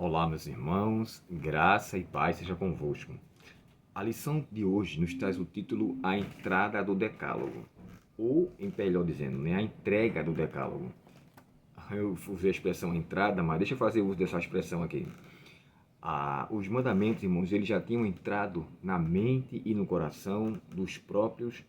Olá, meus irmãos, graça e paz seja convosco. A lição de hoje nos traz o título A Entrada do Decálogo, ou, melhor dizendo, a entrega do Decálogo. Eu usei a expressão entrada, mas deixa eu fazer uso dessa expressão aqui. Os mandamentos, irmãos, eles já tinham entrado na mente e no coração dos próprios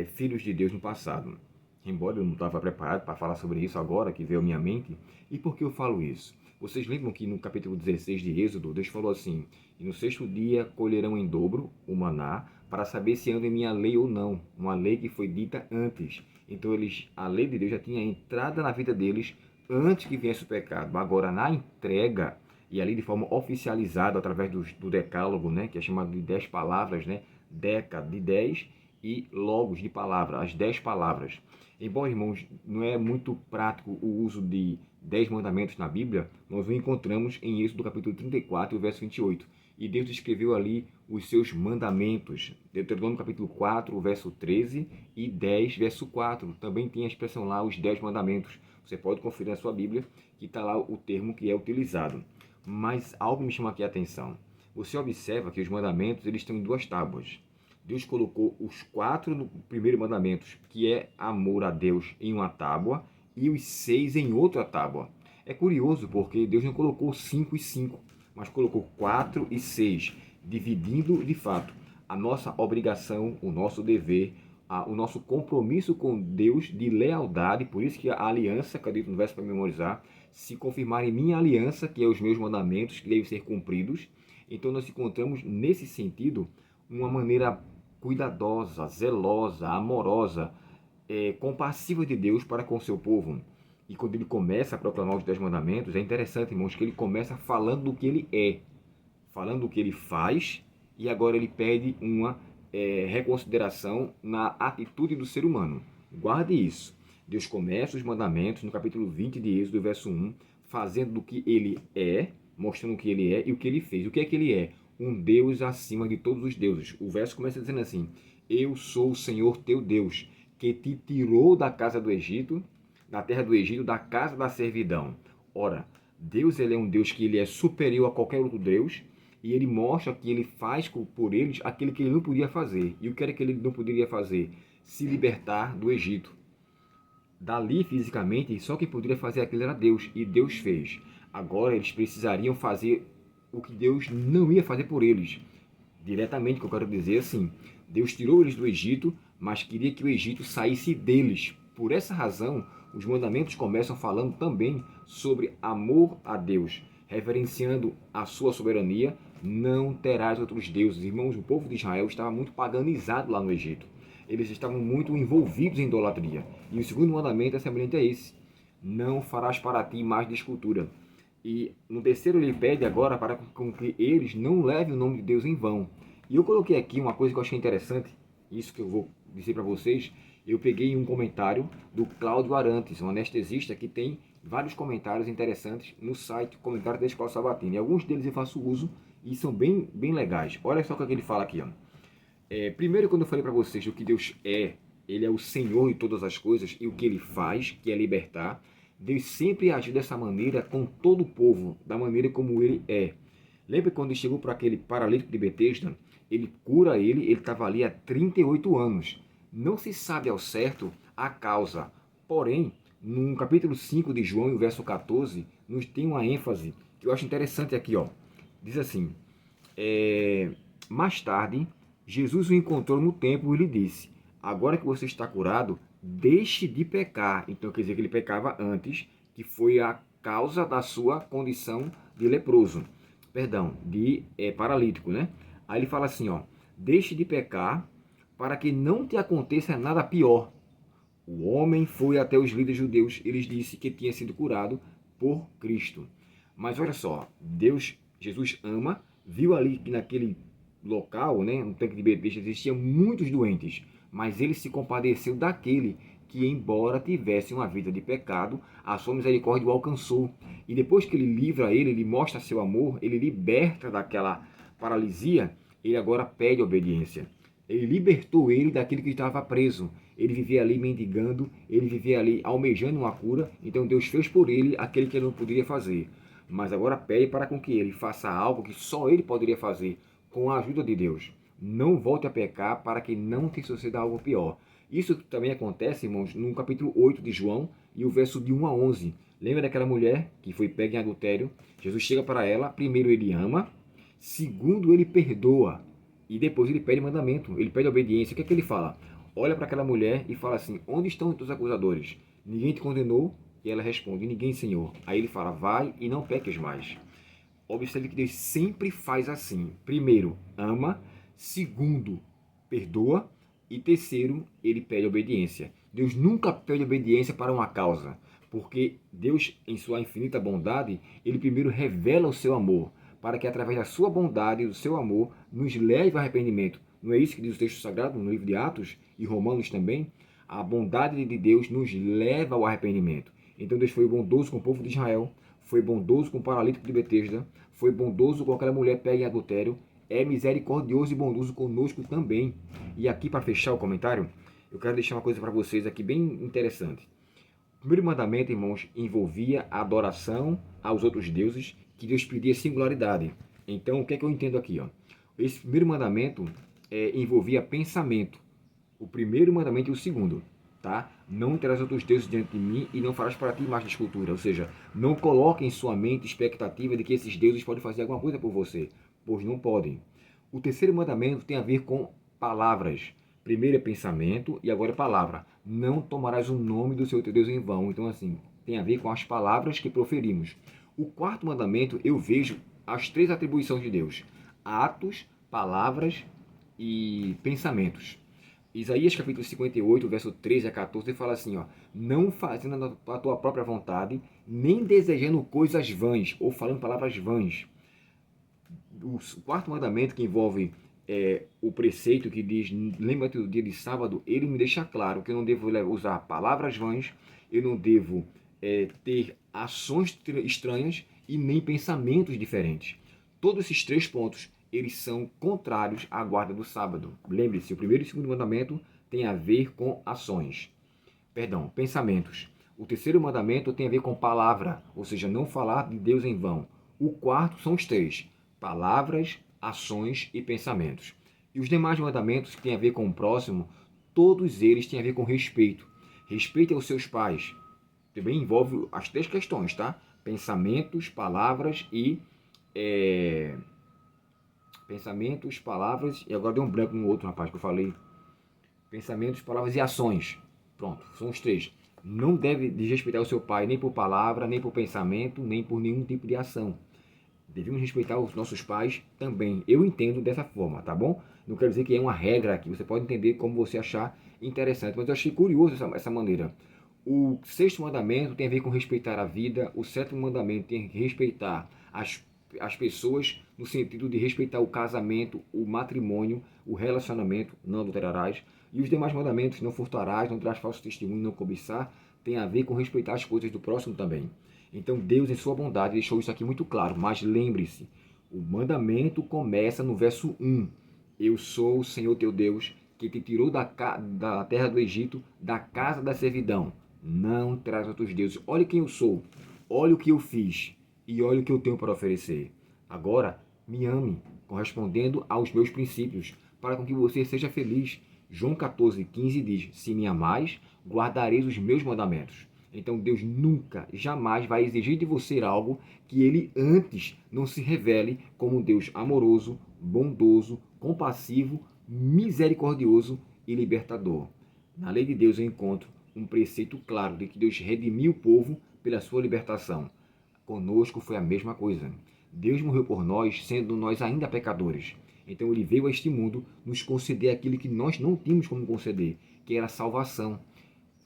filhos de Deus no passado. Embora eu não estava preparado para falar sobre isso agora, que veio à minha mente. E por que eu falo isso? Vocês lembram que no capítulo 16 de Êxodo, Deus falou assim: E no sexto dia colherão em dobro o maná, para saber se andam em minha lei ou não. Uma lei que foi dita antes. Então a lei de Deus já tinha entrada na vida deles antes que viesse o pecado. Agora, na entrega, e ali de forma oficializada, através do decálogo, né, que é chamado de 10 palavras, né, deca de 10 e logos de palavra, as 10 palavras. Embora, irmãos, não é muito prático o uso de 10 mandamentos na Bíblia, nós o encontramos em Êxodo capítulo 34, verso 28. E Deus escreveu ali os seus mandamentos. Deuteronômio capítulo 4, verso 13 e 10, verso 4. Também tem a expressão lá, os 10 mandamentos. Você pode conferir na sua Bíblia que está lá o termo que é utilizado. Mas algo me chama aqui a atenção. Você observa que os mandamentos eles estão em duas tábuas. Deus colocou os 4 no primeiro mandamento, que é amor a Deus, em uma tábua, e os 6 em outra tábua. É curioso porque Deus não colocou 5 e 5, mas colocou 4 e 6, dividindo de fato a nossa obrigação, o nosso dever, o nosso compromisso com Deus de lealdade. Por isso que a aliança, que eu dito no verso para memorizar, se confirmar em minha aliança, que é os meus mandamentos, que devem ser cumpridos. Então nós encontramos nesse sentido uma maneira cuidadosa, zelosa, amorosa, compassiva de Deus para com o seu povo. E quando ele começa a proclamar os 10 mandamentos, é interessante, irmãos, que ele começa falando do que ele é, falando do que ele faz, e agora ele pede uma reconsideração na atitude do ser humano. Guarde isso. Deus começa os mandamentos no capítulo 20 de Êxodo, verso 1, fazendo do que ele é, mostrando o que ele é e o que ele fez. O que é que ele é? Um Deus acima de todos os deuses. O verso começa dizendo assim: Eu sou o Senhor teu Deus, que te tirou da casa do Egito, da terra do Egito, da casa da servidão. Ora, Deus ele é um Deus que ele é superior a qualquer outro Deus, e ele mostra que ele faz por eles aquilo que ele não podia fazer. E o que era que ele não poderia fazer? Se libertar do Egito. Dali, fisicamente, só quem poderia fazer aquilo era Deus, e Deus fez. Agora eles precisariam fazer o que Deus não ia fazer por eles. Diretamente, que eu quero dizer assim, Deus tirou eles do Egito, mas queria que o Egito saísse deles. Por essa razão, os mandamentos começam falando também sobre amor a Deus, reverenciando a sua soberania. Não terás outros deuses. Irmãos, o povo de Israel estava muito paganizado lá no Egito. Eles estavam muito envolvidos em idolatria. E o segundo mandamento é semelhante a esse: não farás para ti imagem de escultura. E no terceiro ele pede agora para que eles não levem o nome de Deus em vão. E eu coloquei aqui uma coisa que eu achei interessante, isso que eu vou dizer para vocês. Eu peguei um comentário do Cláudio Arantes, um anestesista que tem vários comentários interessantes no site Comentário da Escola Sabatina. E alguns deles eu faço uso e são bem legais. Olha só o que ele fala aqui. Ó. Primeiro, quando eu falei para vocês o que Deus é, ele é o Senhor de todas as coisas, e o que ele faz, que é libertar. Deus sempre agiu dessa maneira com todo o povo, da maneira como ele é. Lembra quando ele chegou para aquele paralítico de Betesda? Ele cura ele estava ali há 38 anos. Não se sabe ao certo a causa. Porém, no capítulo 5 de João, verso 14, nos tem uma ênfase que eu acho interessante aqui. Ó. Diz assim: mais tarde, Jesus o encontrou no templo e lhe disse: agora que você está curado, deixe de pecar. Então quer dizer que ele pecava antes, que foi a causa da sua condição de leproso. Perdão, de paralítico, né? Aí ele fala assim, ó: deixe de pecar para que não te aconteça nada pior. O homem foi até os líderes judeus e lhes disse que tinha sido curado por Cristo. Mas olha só, Jesus ama, viu ali que naquele local, né, no tanque de Betesda, existiam muitos doentes, mas ele se compadeceu daquele que, embora tivesse uma vida de pecado, a sua misericórdia o alcançou. E depois que ele livra ele mostra seu amor, ele liberta daquela paralisia, ele agora pede obediência. Ele libertou ele daquele que estava preso. Ele vivia ali mendigando, ele vivia ali almejando uma cura, então Deus fez por ele aquele que ele não poderia fazer. mas agora pede para com que ele faça algo que só ele poderia fazer, com a ajuda de Deus. Não volte a pecar para que não te suceda algo pior. Isso também acontece, irmãos, no capítulo 8 de João e o verso de 1 a 11. Lembra daquela mulher que foi pega em adultério? Jesus chega para ela, primeiro ele ama, segundo ele perdoa e depois ele pede mandamento, ele pede obediência. O que é que ele fala? Olha para aquela mulher e fala assim: onde estão os teus acusadores? Ninguém te condenou? E ela responde: ninguém, Senhor. Aí ele fala: vai e não peques mais. Observe que Deus sempre faz assim. Primeiro, ama. Segundo, perdoa. E terceiro, ele pede obediência. Deus nunca pede obediência para uma causa, porque Deus, em sua infinita bondade, ele primeiro revela o seu amor, para que através da sua bondade e do seu amor nos leve ao arrependimento. Não é isso que diz o texto sagrado no livro de Atos e Romanos também? A bondade de Deus nos leva ao arrependimento. Então Deus foi bondoso com o povo de Israel, foi bondoso com o paralítico de Betesda, foi bondoso com aquela mulher pega em adultério, é misericordioso e bondoso conosco também. E aqui, para fechar o comentário, eu quero deixar uma coisa para vocês aqui bem interessante. O primeiro mandamento, irmãos, envolvia a adoração aos outros deuses, que Deus pedia singularidade. Então, o que é que eu entendo aqui? Esse primeiro mandamento envolvia pensamento. O primeiro mandamento e o segundo. Tá? Não terás outros deuses diante de mim e não farás para ti imagem de escultura. Ou seja, não coloque em sua mente expectativa de que esses deuses podem fazer alguma coisa por você, pois não podem. O terceiro mandamento tem a ver com palavras. Primeiro é pensamento e agora é palavra. Não tomarás o nome do seu teu Deus em vão. Então, assim, tem a ver com as palavras que proferimos. O quarto mandamento, eu vejo as três atribuições de Deus: atos, palavras e pensamentos. Isaías capítulo 58, verso 13 a 14, fala assim, não fazendo a tua própria vontade, nem desejando coisas vãs, ou falando palavras vãs. O quarto mandamento, que envolve o preceito que diz, lembra-te do dia de sábado, ele me deixa claro que eu não devo usar palavras vãs, eu não devo ter ações estranhas e nem pensamentos diferentes. Todos esses três pontos, eles são contrários à guarda do sábado. Lembre-se, o primeiro e o segundo mandamento tem a ver com ações. Perdão, pensamentos. O terceiro mandamento tem a ver com palavra, ou seja, não falar de Deus em vão. O quarto são os três: palavras, ações e pensamentos. E os demais mandamentos que têm a ver com o próximo, todos eles têm a ver com respeito. Respeite aos seus pais. Também envolve as três questões, tá? Pensamentos, palavras e pensamentos, palavras, e agora deu um branco no outro, rapaz, que eu falei. Pensamentos, palavras e ações. Pronto, são os três. Não deve desrespeitar o seu pai nem por palavra, nem por pensamento, nem por nenhum tipo de ação. Devemos respeitar os nossos pais também. Eu entendo dessa forma, tá bom? Não quero dizer que é uma regra aqui. Você pode entender como você achar interessante, mas eu achei curioso essa maneira. O sexto mandamento tem a ver com respeitar a vida. O sétimo mandamento tem a respeitar as pessoas, no sentido de respeitar o casamento, o matrimônio, o relacionamento, não adulterarás. E os demais mandamentos, não furtarás, não terás falso testemunho, não cobiçar, tem a ver com respeitar as coisas do próximo também. Então Deus, em sua bondade, deixou isso aqui muito claro. Mas lembre-se, o mandamento começa no verso 1. Eu sou o Senhor teu Deus, que te tirou da terra do Egito, da casa da servidão. Não terás outros deuses. Olha quem eu sou, olha o que eu fiz e olha o que eu tenho para oferecer. Agora, me ame, correspondendo aos meus princípios, para com que você seja feliz. João 14,15 diz: se me amais, guardareis os meus mandamentos. Então Deus nunca, jamais vai exigir de você algo que ele antes não se revele como um Deus amoroso, bondoso, compassivo, misericordioso e libertador. Na lei de Deus eu encontro um preceito claro de que Deus redimiu o povo pela sua libertação. Conosco foi a mesma coisa. Deus morreu por nós, sendo nós ainda pecadores. Então ele veio a este mundo nos conceder aquilo que nós não tínhamos como conceder, que era a salvação.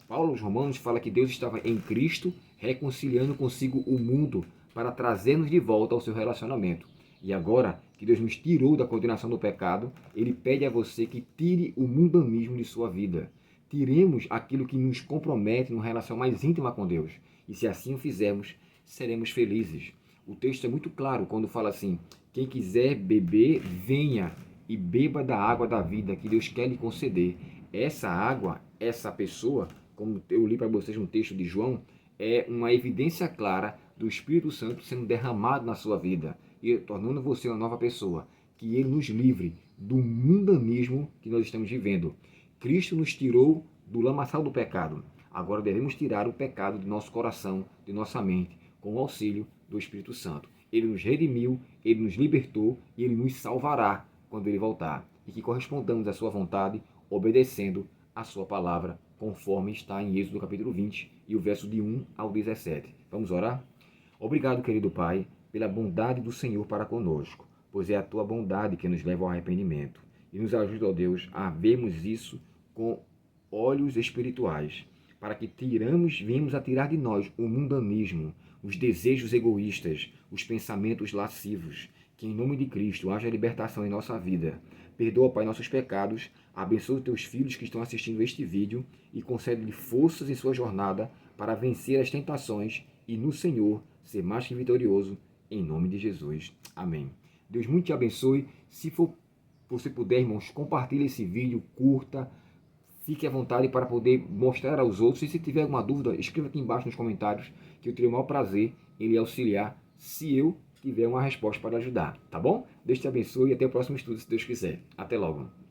Paulo aos Romanos fala que Deus estava em Cristo reconciliando consigo o mundo para trazer-nos de volta ao seu relacionamento. E agora que Deus nos tirou da condenação do pecado, ele pede a você que tire o mundanismo de sua vida. Tiremos aquilo que nos compromete numa relação mais íntima com Deus. E se assim o fizermos, seremos felizes. O texto é muito claro quando fala assim: quem quiser beber, venha e beba da água da vida que Deus quer lhe conceder. Essa água, essa pessoa, como eu li para vocês no texto de João, é uma evidência clara do Espírito Santo sendo derramado na sua vida e tornando você uma nova pessoa. Que Ele nos livre do mundanismo que nós estamos vivendo. Cristo nos tirou do lamaçal do pecado. Agora devemos tirar o pecado de nosso coração, de nossa mente, com o auxílio do Espírito Santo. Ele nos redimiu, Ele nos libertou e Ele nos salvará quando Ele voltar. E que correspondamos à sua vontade, obedecendo a sua palavra, conforme está em Êxodo capítulo 20 e o verso de 1 ao 17. Vamos orar? Obrigado, querido Pai, pela bondade do Senhor para conosco, pois é a tua bondade que nos leva ao arrependimento. E nos ajuda, ó Deus, a vermos isso com olhos espirituais, para que venhamos a tirar de nós o mundanismo, os desejos egoístas, os pensamentos lascivos. Que em nome de Cristo haja libertação em nossa vida. Perdoa, Pai, nossos pecados, abençoa os teus filhos que estão assistindo este vídeo e concede-lhe forças em sua jornada para vencer as tentações e no Senhor ser mais que vitorioso, em nome de Jesus. Amém. Deus muito te abençoe. Se você puder, irmãos, compartilhe esse vídeo, curta, fique à vontade para poder mostrar aos outros. E se tiver alguma dúvida, escreva aqui embaixo nos comentários, que eu terei o maior prazer em lhe auxiliar, se eu tiver uma resposta para ajudar, tá bom? Deus te abençoe e até o próximo estudo, se Deus quiser. Até logo.